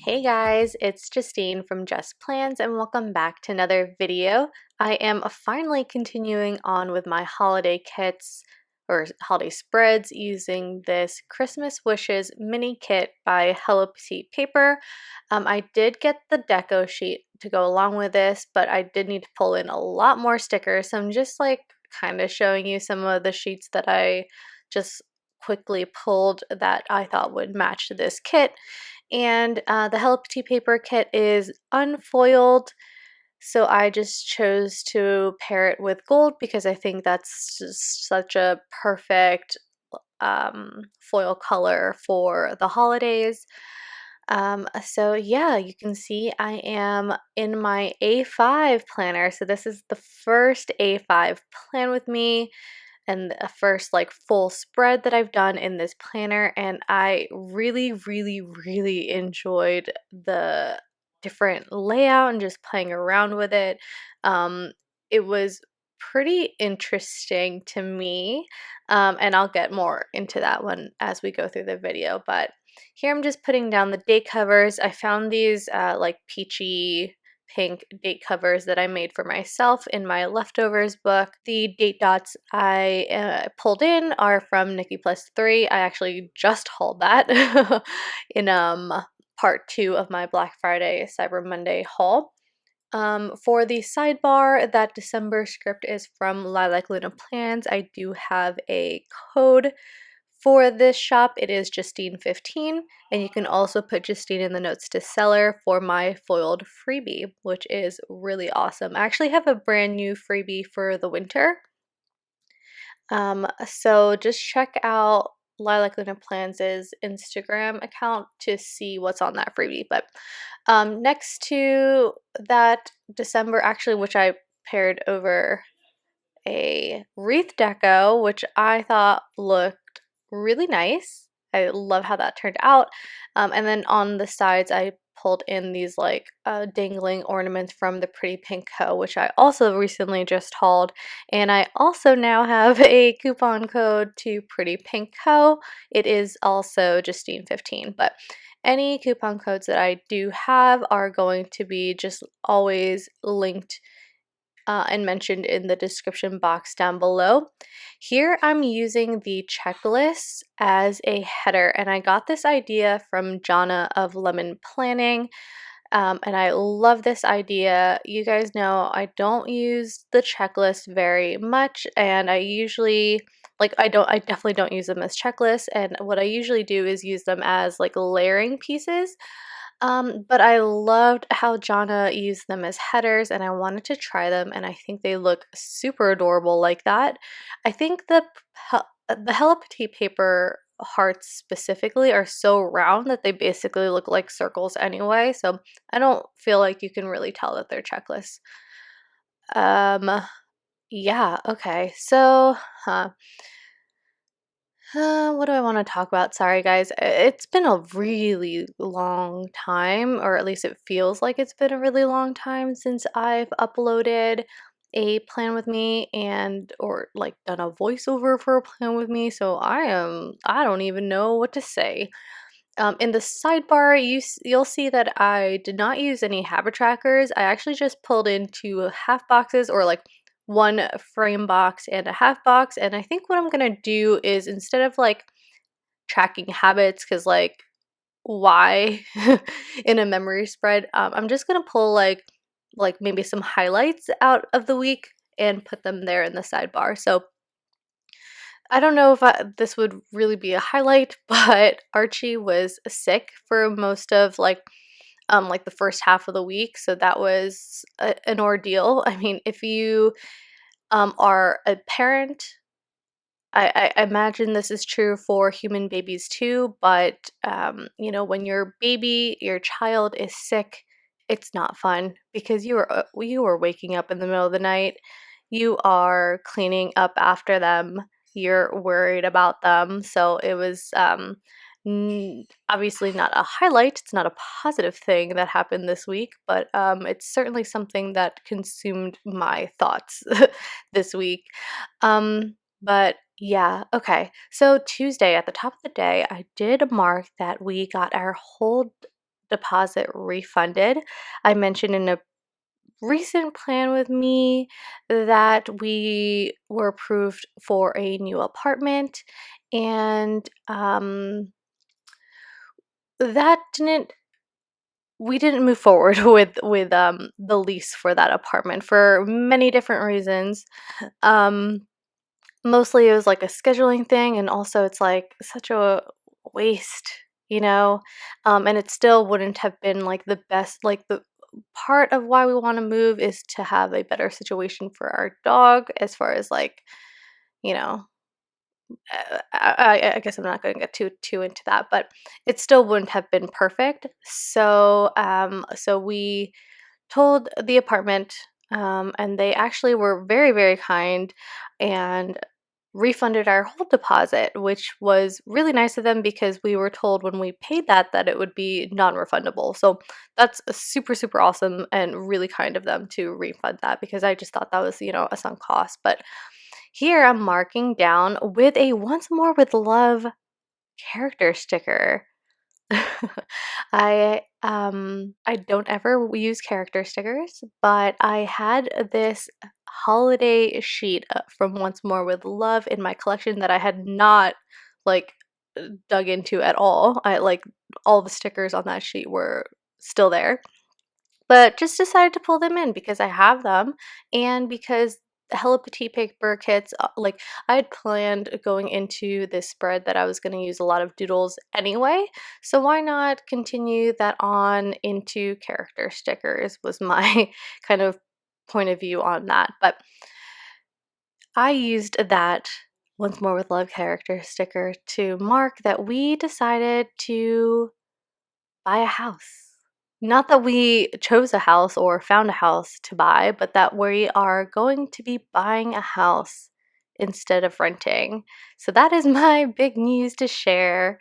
Hey guys, it's Justine from JustPlans and welcome back to another video. I am finally continuing on with my holiday kits or holiday spreads using this Christmas Wishes mini kit by Hello Petite Paper. I did get the deco sheet to go along with this, but I did need to pull in a lot more stickers. So I'm just like kind of showing you some of the sheets that I just quickly pulled that I thought would match this kit. And the Hello Petite Paper kit is unfoiled, so I just chose to pair it with gold because I think that's just such a perfect foil color for the holidays. So yeah, you can see I am in my A5 planner. So this is the first A5 plan with me and a first like full spread that I've done in this planner, and I really enjoyed the different layout and just playing around with it. Um, it was pretty interesting to me, and I'll get more into that one as we go through the video, but here I'm just putting down the date covers. I found these like peachy pink date covers that I made for myself in my leftovers book. The date dots I pulled in are from Nikki Plus 3. I actually just hauled that in part 2 of my Black Friday Cyber Monday haul. For the sidebar, that December script is from Lilac Luna Plans. I do have a code for this shop. It is Justine15, and you can also put Justine in the notes to seller for my foiled freebie, which is really awesome. I actually have a brand new freebie for the winter. So just check out Lilac Luna Plans' Instagram account to see what's on that freebie. But next to that December, actually, which I paired over a wreath deco, which I thought looked really nice. I love how that turned out. And then on the sides, I pulled in these like dangling ornaments from the Pretty Pink Co., which I also recently just hauled. And I also now have a coupon code to Pretty Pink Co. It is also Justine15, but any coupon codes that I do have are going to be just always linked and mentioned in the description box down below. Here I'm using the checklist as a header, and I got this idea from Jonna of Lemon Planning, and I love this idea. You guys know I don't use the checklist very much, and I usually I definitely don't use them as checklists, and what I usually do is use them as like layering pieces. But I loved how Jonna used them as headers, and I wanted to try them, and I think they look super adorable like that. I think the Hello Petite Paper hearts specifically are so round that they basically look like circles anyway, so I don't feel like you can really tell that they're checklists. Yeah, okay, so, what do I want to talk about? Sorry, guys. It's been a really long time, or at least it feels like it's been a really long time since I've uploaded a plan with me and or like done a voiceover for a plan with me. So I don't even know what to say. In the sidebar, you'll see that I did not use any habit trackers. I actually just pulled in 2 half boxes, or like one frame box and a half box. And I think what I'm gonna do is, instead of like tracking habits, because like why in a memory spread, I'm just gonna pull like maybe some highlights out of the week and put them there in the sidebar. So I don't know if this would really be a highlight, but Archie was sick for most of like the first half of the week, so that was an ordeal. I mean, if you are a parent, I imagine this is true for human babies too, but you know, when your baby, your child is sick, it's not fun because you are waking up in the middle of the night, you are cleaning up after them, you're worried about them. So it was obviously not a highlight. It's not a positive thing that happened this week, but it's certainly something that consumed my thoughts this week. But yeah, okay. So Tuesday at the top of the day, I did mark that we got our whole deposit refunded. I mentioned in a recent plan with me that we were approved for a new apartment, and that didn't we didn't move forward with the lease for that apartment for many different reasons. Um, Mostly it was like a scheduling thing, and also it's like such a waste, you know? And it still wouldn't have been like the best, like the part of why we want to move is to have a better situation for our dog as far as like, you know, I guess I'm not going to get too into that, but it still wouldn't have been perfect. So we told the apartment, and they actually were very, very kind and refunded our whole deposit, which was really nice of them because we were told when we paid that it would be non-refundable. So that's super, super awesome and really kind of them to refund that because I just thought that was, a sunk cost. But here I'm marking down with a Once More with Love character sticker. I don't ever use character stickers, but I had this holiday sheet from Once More with Love in my collection that I had not like dug into at all. I like all the stickers on that sheet were still there, but just decided to pull them in because I have them and because the Hello Petite Paper kits, like I had planned going into this spread that I was going to use a lot of doodles anyway. So why not continue that on into character stickers was my kind of point of view on that. But I used that Once More with Love character sticker to mark that we decided to buy a house. Not that we chose a house or found a house to buy, but that we are going to be buying a house instead of renting. So that is my big news to share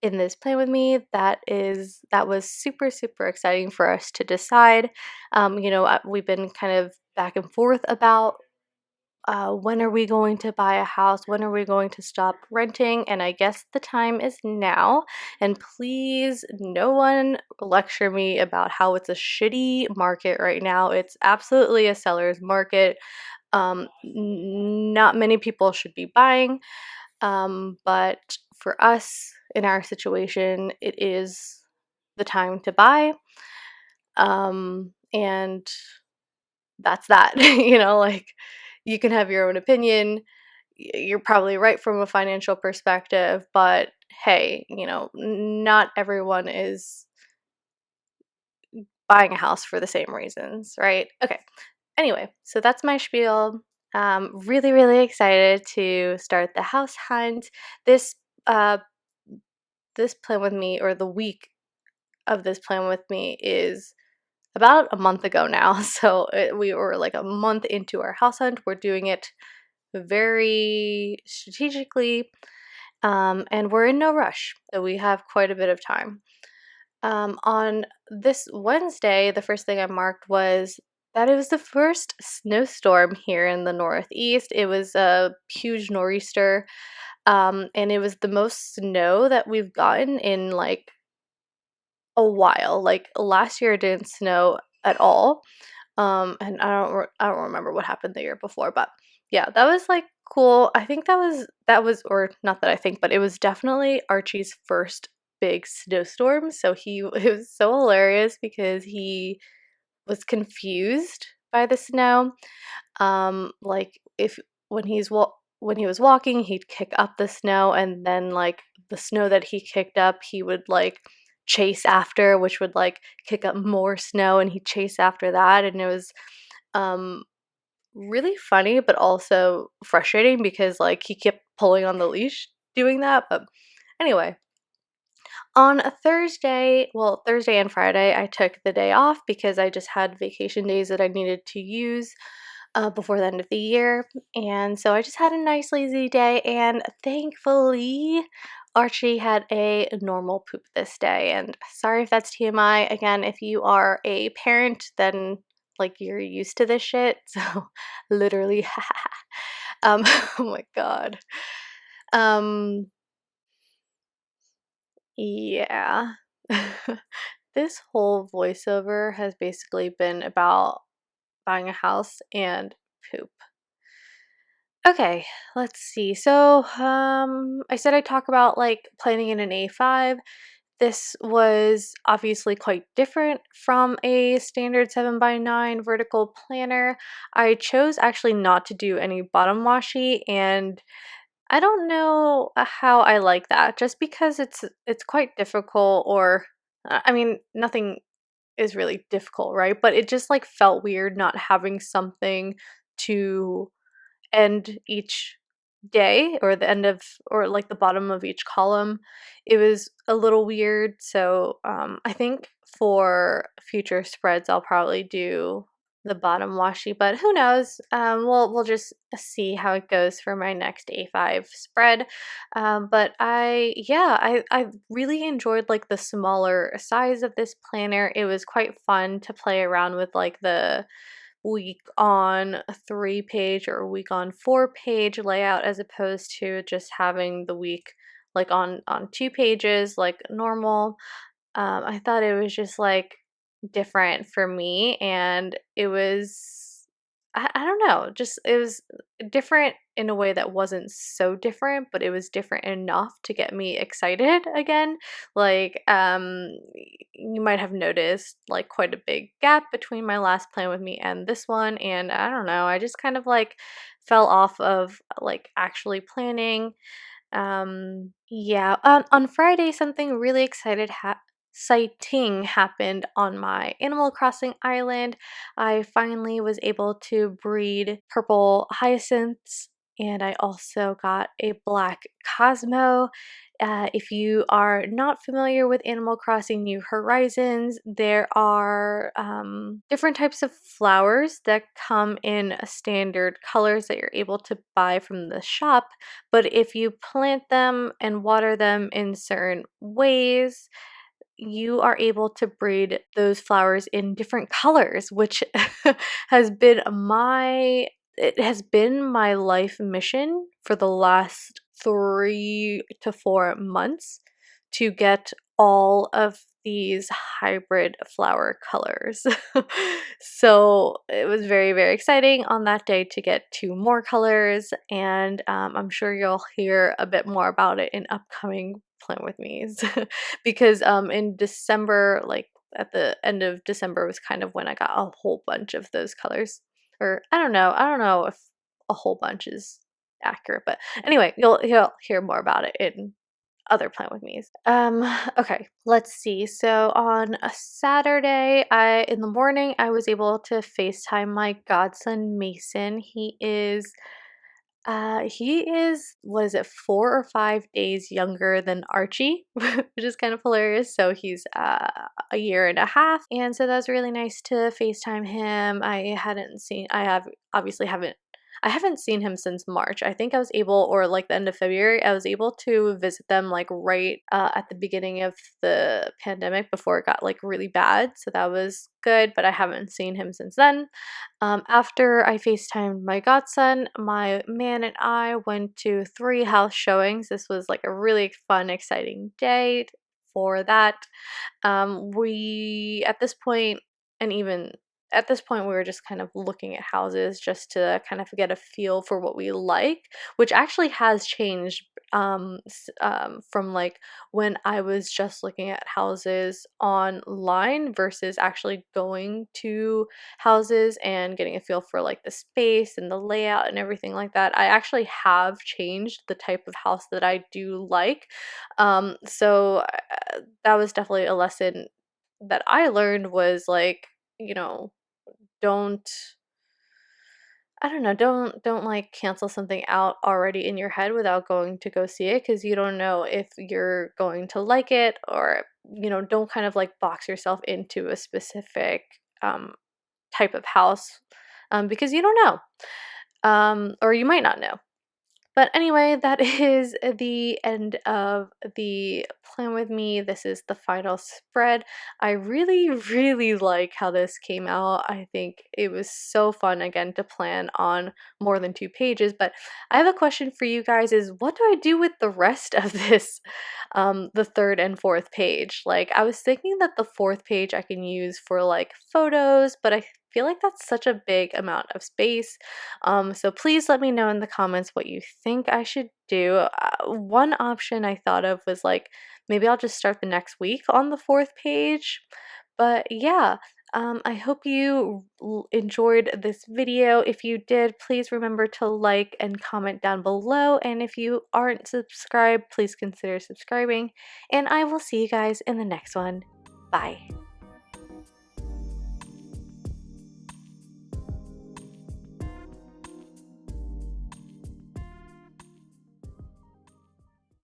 in this plan with me. That was super, super exciting for us to decide. We've been kind of back and forth about when are we going to buy a house? When are we going to stop renting? And I guess the time is now. And please, no one lecture me about how it's a shitty market right now. It's absolutely a seller's market. Not many people should be buying. But for us in our situation, it is the time to buy. And that's that. Like you can have your own opinion. You're probably right from a financial perspective, but hey, not everyone is buying a house for the same reasons, right? Okay. Anyway, so that's my spiel. Really, really excited to start the house hunt. This uh this plan with me, or the week of this plan with me, is about a month ago now. So we were like a month into our house hunt. We're doing it very strategically, and we're in no rush, so we have quite a bit of time. On this Wednesday, the first thing I marked was that it was the first snowstorm here in the Northeast. It was a huge nor'easter, and it was the most snow that we've gotten in like a while. Like last year, it didn't snow at all. And I don't remember what happened the year before, but yeah, that was like cool. I think that was or not that I think, but it was definitely Archie's first big snowstorm. So it was so hilarious because he was confused by the snow. Like if when he was walking, he'd kick up the snow, and then like the snow that he kicked up, he would like chase after, which would like kick up more snow, and he'd chase after that, and it was um really funny but also frustrating because like he kept pulling on the leash doing that. But anyway, on a Thursday and Friday, I took the day off because I just had vacation days that I needed to use before the end of the year. And so I just had a nice lazy day, and thankfully, Archie had a normal poop this day. And sorry if that's TMI. Again, if you are a parent, then like you're used to this shit. So literally, oh my god. Um, yeah. this whole voiceover has basically been about buying a house and poop. Okay, let's see. So, I said I'd talk about like planning in an A5. This was obviously quite different from a standard 7 by 9 vertical planner. I chose actually not to do any bottom washi, and I don't know how I like that, just because it's quite difficult, or I mean, nothing is really difficult, right? But it just like felt weird not having something to end each day, or the end of, or like the bottom of each column. It was a little weird. So I think for future spreads I'll probably do the bottom washi, but who knows. We'll just see how it goes for my next A5 spread. But I really enjoyed like the smaller size of this planner. It was quite fun to play around with like the week on 3 page or week on 4 page layout, as opposed to just having the week like on 2 pages like normal. I thought it was just like different for me, and it was, I don't know, just it was different in a way that wasn't so different, but it was different enough to get me excited again. Like, you might have noticed like quite a big gap between my last plan with me and this one, and I don't know, I just kind of like fell off of like actually planning. On Friday, something really exciting happened on my Animal Crossing island. I finally was able to breed purple hyacinths, and I also got a black Cosmo. If you are not familiar with Animal Crossing New Horizons, there are different types of flowers that come in standard colors that you're able to buy from the shop. But if you plant them and water them in certain ways, you are able to breed those flowers in different colors, which has been my life mission for the last 3 to 4 months, to get all of these hybrid flower colors. So it was very, very exciting on that day to get 2 more colors, and I'm sure you'll hear a bit more about it in upcoming Plan With Me's. Because in December, like at the end of December, was kind of when I got a whole bunch of those colors. Or I don't know if a whole bunch is accurate, but anyway, you'll hear more about it in other Plan With Me's. Okay, let's see. So on a Saturday, I in the morning I was able to FaceTime my godson Mason. He is, what is it, 4 or 5 days younger than Archie, which is kind of hilarious. So he's a year and a half, and so that's really nice to FaceTime him. I haven't seen him since March. I think I was able, or like the end of February, I was able to visit them like right at the beginning of the pandemic before it got like really bad. So that was good, but I haven't seen him since then. After I FaceTimed my godson, my man and I went to 3 house showings. This was like a really fun, exciting day for that. We, at this point, and even at this point, we were just kind of looking at houses just to kind of get a feel for what we like, which actually has changed from like when I was just looking at houses online versus actually going to houses and getting a feel for like the space and the layout and everything like that. I actually have changed the type of house that I do like. That was definitely a lesson that I learned, was like, you know, don't I don't know, don't like cancel something out already in your head without going to go see it, because you don't know if you're going to like it, or don't kind of like box yourself into a specific type of house, because you don't know, or you might not know. But anyway, that is the end of the plan with me. This is the final spread. I really, really like how this came out. I think it was so fun again to plan on more than 2 pages. But I have a question for you guys is what do I do with the rest of this, the third and fourth page? Like I was thinking that the fourth page I can use for like photos, but I feel like that's such a big amount of space. So please let me know in the comments what you think I should do. One option I thought of was like maybe I'll just start the next week on the fourth page. But yeah, I hope you enjoyed this video. If you did, please remember to like and comment down below. And if you aren't subscribed, please consider subscribing. And I will see you guys in the next one. Bye.